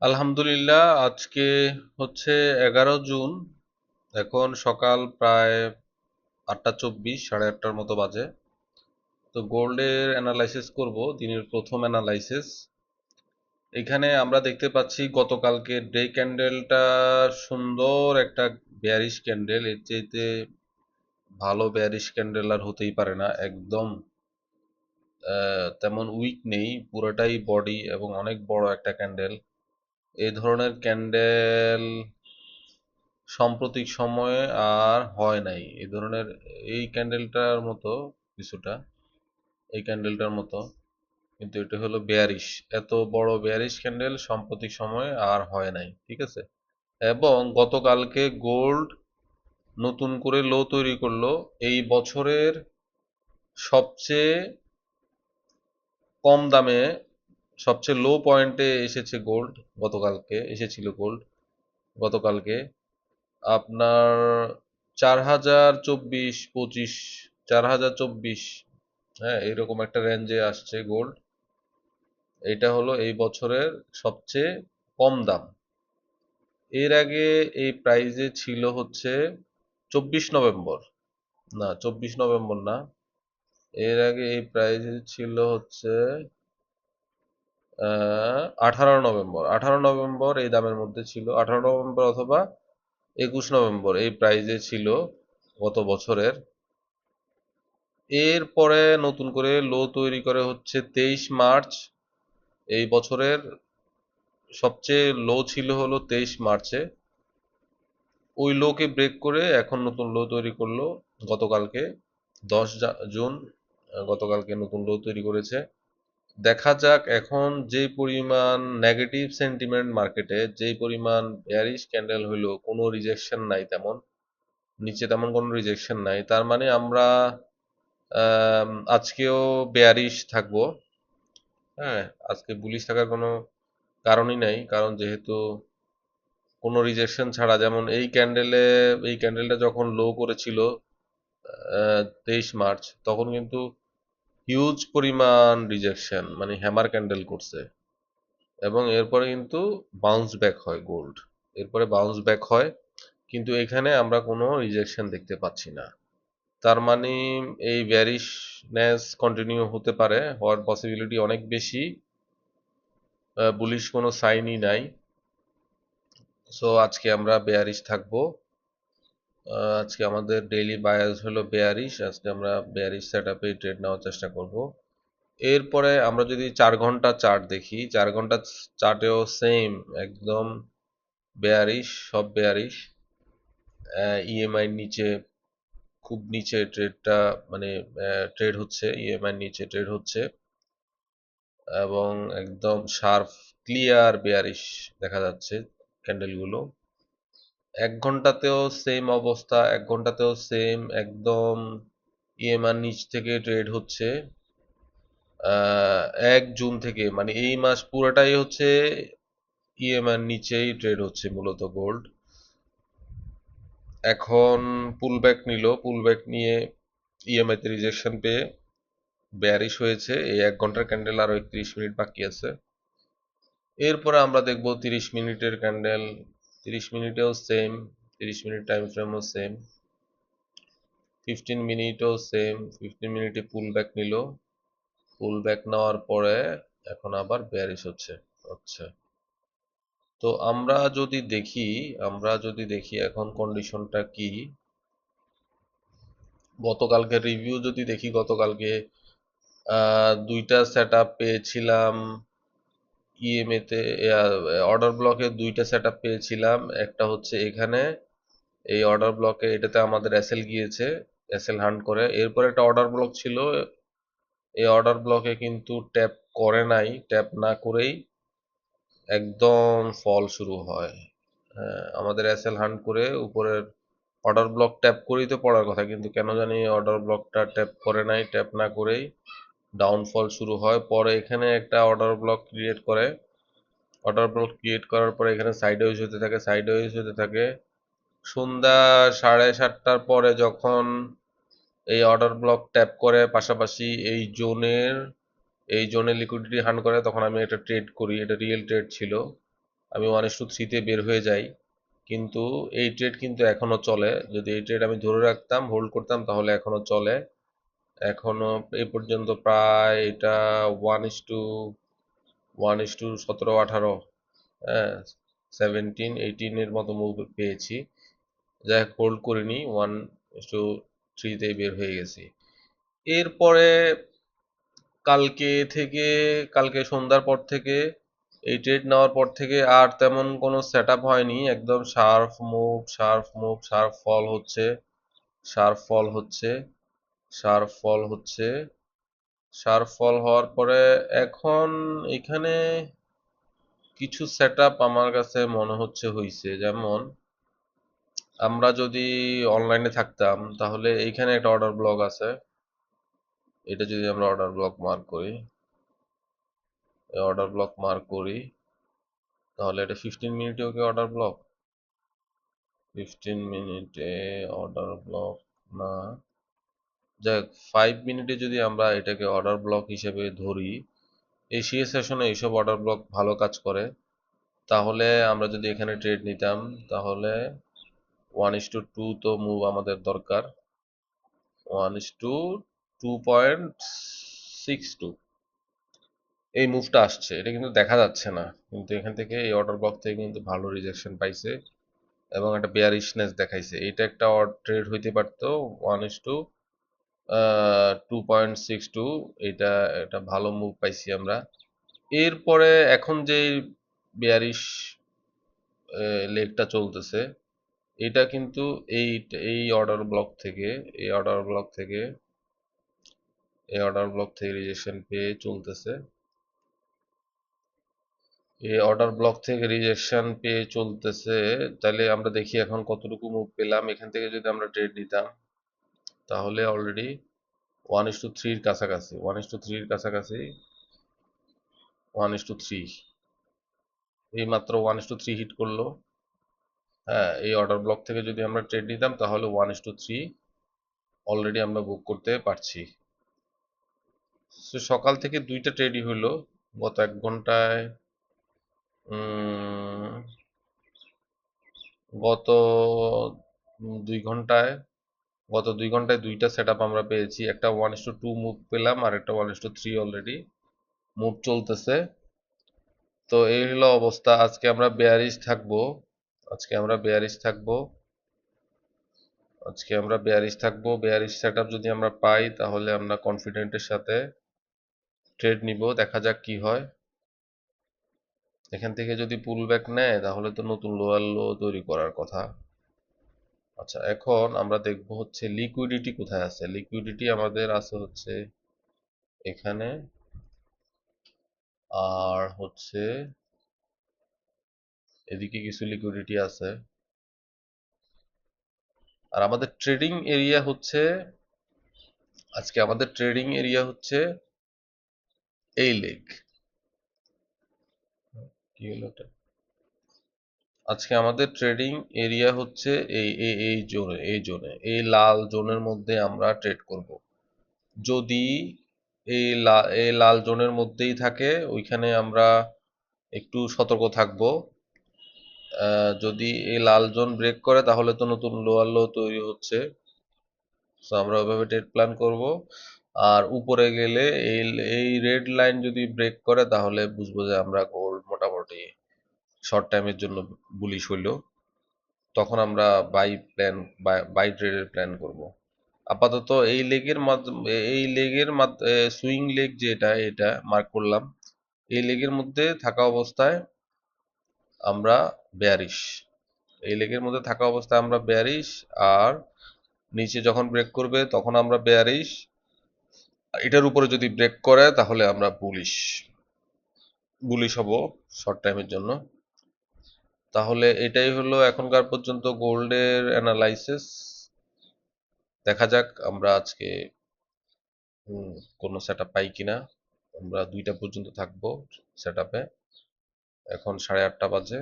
আলহামদুলিল্লাহ, আজকে হচ্ছে 11 জুন। এখন সকাল প্রায় 8:24, 8:30 মতো বাজে। তো গোল্ডের অ্যানালাইসিস করব, দিনের প্রথম অ্যানালাইসিস। এখানে আমরা দেখতে পাচ্ছি গতকালকে ডে ক্যান্ডেলটা সুন্দর একটা বেয়ারিশ ক্যান্ডেল। এর চাইতে ভালো বেয়ারিশ ক্যান্ডেল আর হতেই পারে না। একদম তেমন উইক নেই, পুরোটাই বডি এবং অনেক বড় একটা ক্যান্ডেল। এই ধরনের ক্যান্ডেল সাম্প্রতিক সময়ে আর হয় নাই। এই ধরনের এই ক্যান্ডেলটার মতো কিছুটা, এই ক্যান্ডেলটার মতো, কিন্তু এটা হলো বেয়ারিশ। এত বড় বেয়ারিশ ক্যান্ডেল সাম্প্রতিক সময়ে আর হয় নাই, ঠিক আছে। এবং গতকালকে গোল্ড নতুন করে লো তৈরি করলো। এই বছরের সবচেয়ে কম দামে, সবচেয়ে লো পয়েন্টে এসেছে গোল্ড। গতকালকে এসেছিল গোল্ড, গতকালকে আপনার 4024, 25, 4024, হ্যাঁ, এরকম একটা রেঞ্জে আসছে গোল্ড। এটা হলো এই বছরের সবচেয়ে কম দাম। এর আগে এই প্রাইজে ছিল হচ্ছে 24 নভেম্বর, না 24 নভেম্বর না, এর আগে এই প্রাইজে ছিল হচ্ছে 18 নভেম্বর। 18 নভেম্বর এই দামের মধ্যে ছিল, 18 নভেম্বর অথবা 21 নভেম্বর এই প্রাইজে ছিল গত বছরের। এরপরে নতুন করে লো তৈরি করে হচ্ছে 23 মার্চ। এই বছরের সবচেয়ে লো ছিল হলো 23 মার্চে। ওই লোকে ব্রেক করে এখন নতুন লো তৈরি করলো গতকালকে 10 জুন। গতকালকে নতুন লো তৈরি করেছে। দেখা যাক এখন যে পরিমাণ নেগেটিভ সেন্টিমেন্ট মার্কেটে, যেই পরিমাণ বেয়ারিশ ক্যান্ডেল হইলো, কোনো রিজেকশন নাই তেমন, নিচে তেমন কোনো রিজেকশন নাই, তার মানে আমরা আজকেও বেয়ারিশ থাকবো। হ্যাঁ, আজকে বুলিশ থাকার কোনো কারণই নাই, কারণ যেহেতু কোনো রিজেকশন ছাড়া, যেমন এই ক্যান্ডেলটা যখন লো করেছিল 23 মার্চ, তখন কিন্তু হিউজ পরিমাণ রিজেকশন, মানে হ্যামার ক্যান্ডেল করছে। এবং এরপরে কিন্তু বাউন্স ব্যাক হয় গোল্ড, এরপরে বাউন্স ব্যাক হয়, কিন্তু এখানে আমরা কোনো রিজেকশন দেখতে পাচ্ছি না। তার মানে এই বেয়ারিশনেস কন্টিনিউ হতে পারে, হওয়ার পসিবিলিটি অনেক বেশি। বুলিশ কোনো সাইনই নাই। সো আজকে আমরা বেয়ারিশ থাকবো। আজকে আমাদের ডেইলি বায়াস হলো বেয়ারিশ। আজকে আমরা বেয়ারিশ সেট আপে ট্রেড নেওয়ার চেষ্টা করব। এরপরে আমরা যদি 4 ঘন্টা চার্ট দেখি, 4 ঘন্টা চার্টেও সেম, একদম বেয়ারিশ, সব বেয়ারিশ। ইএমআই নিচে, খুব নিচে ট্রেডটা, মানে ট্রেড হচ্ছে, ইএমআই নিচে ট্রেড হচ্ছে, এবং একদম শার্প ক্লিয়ার বেয়ারিশ দেখা যাচ্ছে ক্যান্ডেলগুলো। 1 ঘন্টাতেও সেম অবস্থা, 1 ঘন্টাতেও সেম, একদম ইএমআর নিচ থেকে ট্রেড হচ্ছে। 1 জুন থেকে, মানে এই মাস পুরোটাই হচ্ছে ইএমআর নিচেই ট্রেড হচ্ছে মূলত গোল্ড। এখন পুলব্যাক নিয়ে ইএমআই তে রিজেকশন পেয়ে বেয়ারিশ হয়েছে। এই 1 ঘন্টার ক্যান্ডেল আরো 31 মিনিট বাকি আছে। এরপরে আমরা দেখব 30 মিনিটের ক্যান্ডেল। 30 মিনিটেও সেম, 30 মিনিট টাইম ফ্রেমও সেম, 15 মিনিটও সেম। 15 মিনিটে পুল ব্যাক নিল, পুল ব্যাক নেওয়ার পরে এখন আবার বেয়ারিশ হচ্ছে। আচ্ছা, তো আমরা যদি দেখি এখন কন্ডিশনটা কি। গতকালকে রিভিউ যদি দেখি, গতকালকে দুইটা সেট আপ পেয়েছিলাম ইএমএ তে, অর্ডার ব্লকে দুইটা সেট আপ পেয়েছিলাম। একটা হচ্ছে এখানে, এই অর্ডার ব্লকে, এটাতে আমাদের এসএল গিয়েছে, এসএল হান্ট করে। এরপর একটা অর্ডার ব্লক ছিল, এই অর্ডার ব্লকে কিন্তু ট্যাপ করে নাই, ট্যাপ না করেই একদম ফল শুরু হয়। হ্যাঁ, আমাদের এসএল হান্ট করে উপরের অর্ডার ব্লক ট্যাপ করেই তো পড়ার কথা, কিন্তু কেন জানি অর্ডার ব্লকটা ট্যাপ করে নাই, ট্যাপ না করেই ডাউনফল শুরু হয়। পরে এখানে একটা অর্ডার ব্লক ক্রিয়েট করে, অর্ডার ব্লক ক্রিয়েট করার পরে এখানে সাইডওয়েজ হতে থাকে, সাইডওয়েজ হতে থাকে। সন্ধ্যা 7:30টার পরে যখন এই অর্ডার ব্লক ট্যাপ করে, পাশাপাশি এই জোনে লিকুইডিটি হান্ট করে, তখন আমি এটা ট্রেড করি। এটা রিয়েল ট্রেড ছিল। আমি 1:3 তে বের হয়ে যাই, কিন্তু এই ট্রেড কিন্তু এখনো চলে। যদি এই ট্রেড আমি ধরে রাখতাম, হোল্ড করতাম, তাহলে এখনো চলে। এখনো এই পর্যন্ত প্রায় এটা 1:17-18, হ্যাঁ, 17-18 এর মতো মুভ পেয়েছি। যাই হোক, হোল্ড করিনি, 1:3 তে বের হয়ে গেছি। এরপরে কালকে থেকে, কালকে সন্ধ্যার পর থেকে, এই ট্রেড নেওয়ার পর থেকে আর তেমন কোনো সেট আপ হয়নি। একদম sharp move, sharp move, sharp fall হচ্ছে, শার্প ফল হচ্ছে, শার্প ফল হচ্ছে, শার্প ফল হওয়ার পরে এখন এখানে কিছু সেট আপ আমার কাছে মনে হচ্ছে হইছে। যেমন আমরা যদি অনলাইনে থাকতাম, তাহলে এইখানে একটা অর্ডার ব্লক আছে। এটা যদি আমরা অর্ডার ব্লক মার্ক করি, অর্ডার ব্লক মার্ক করি, তাহলে এটা 15 মিনিটেও কি অর্ডার ব্লক? 15 মিনিটে অর্ডার ব্লক না, যাক 5 মিনিটে যদি আমরা এটাকে অর্ডার ব্লক হিসেবে ধরি, এশিয়া সেশনে এইসব অর্ডার ব্লক ভালো কাজ করে। তাহলে আমরা যদি এখানে ট্রেড নিতাম, তাহলে 1:2 তো মুভ আমাদের দরকার, 1:2.62 এই মুভটা আসছে। এটা কিন্তু দেখা যাচ্ছে না, কিন্তু এখান থেকে এই অর্ডার ব্লক থেকে কিন্তু ভালো রিজেকশন পাইছে এবং একটা বেয়ারিশনেস দেখাইছে। এটা একটা ট্রেড হইতে পারতো 1:2.62, এটা একটা ভালো মুভ পাইছি আমরা। এরপরে এখন যে বেয়ারিশ লেগটা চলতেছে, এটা কিন্তু এই এই অর্ডার ব্লক থেকে, এই অর্ডার ব্লক থেকে, এই অর্ডার ব্লক থেকে রিজেকশন পেয়ে চলতেছে, এই অর্ডার ব্লক থেকে রিজেকশন পেয়ে চলতেছে। তাহলে আমরা দেখি এখন কতটুকু মুভ পেলাম। এখান থেকে যদি আমরা ট্রেড নিতাম, তাহলে অলরেডি 1:3 কাছাকাছি, 1:3 কাছাকাছি, 1:3, এই মাত্র 1:3 হিট করলো। হ্যাঁ, এই অর্ডার ব্লক থেকে যদি আমরা ট্রেড নিতাম, তাহলে 1:3 অলরেডি আমরা বুক করতে পারছি। সকাল থেকে দুইটা ট্রেডই হলো গত 1 ঘন্টায়। গত 2 ঘন্টায়, দুইটা সেট আপ আমরা পেয়েছি। একটা 1:2 মুভ পেলাম, আর একটা 1:3 অলরেডি মুভ চলতেছে। তো এই হলো অবস্থা। আজকে আমরা বেয়ারিশ থাকবো, আজকে আমরা বেয়ারিশ থাকবো, আজকে আমরা বেয়ারিশ থাকবো। বেয়ারিশ সেট আপ যদি আমরা পাই, তাহলে আমরা কনফিডেন্টের সাথে ট্রেড নিব, দেখা যাক কি হয়। এখান থেকে যদি পুল ব্যাক নেয়, তাহলে তো নতুন লোয়ার লো তৈরি করার কথা। আচ্ছা, এখন আমরা দেখব হচ্ছে লিকুইডিটি কোথায় আছে। লিকুইডিটি আমাদের আছে হচ্ছে এখানে, আর হচ্ছে এদিকে কিছু লিকুইডিটি আছে। আর আমাদের ট্রেডিং এরিয়া হচ্ছে, আজকে আমাদের ট্রেডিং এরিয়া হচ্ছে এই লেগ। কি হলো এটা? আজকে আমাদের ট্রেডিং এরিয়া হচ্ছে এই এই এই জোনে, এই লাল জোনের মধ্যে আমরা ট্রেড করব। যদি এই লাল জোনের মধ্যেই থাকে, ওইখানে আমরা একটু সতর্ক থাকব। যদি এই লাল জোন ব্রেক করে, তাহলে তো নতুন লোয়ার লো তৈরি হচ্ছে। সো আমরা ওইভাবে ট্রেড প্ল্যান করব। আর উপরে গেলে এই এই রেড লাইন যদি ব্রেক করে, তাহলে বুঝবো যে আমরা গোল্ড মোটামুটি শর্ট টাইমের জন্য বুলিশ হইল। তখন আমরা বাই ট্রেডের প্ল্যান করব। আপাতত এই লেগের মাধ্যমে, এই লেগের সুইং লেগ যেটা, এটা মার্ক করলাম। এই লেগের মধ্যে থাকা অবস্থায় আমরা বেয়ারিশ, এই লেগের মধ্যে থাকা অবস্থায় আমরা বেয়ারিশ, আর নিচে যখন ব্রেক করবে তখন আমরা বেয়ারিশ। এটার উপরে যদি ব্রেক করে, তাহলে আমরা বুলিশ হব শর্ট টাইমের জন্য। তাহলে এটাই হলো এখনকার পর্যন্ত গোল্ডের অ্যানালাইসিস। দেখা যাক আমরা আজকে কোনো সেট আপ পাই কিনা। আমরা 2টা পর্যন্ত থাকবো সেট আপে। এখন 8:30 বাজে।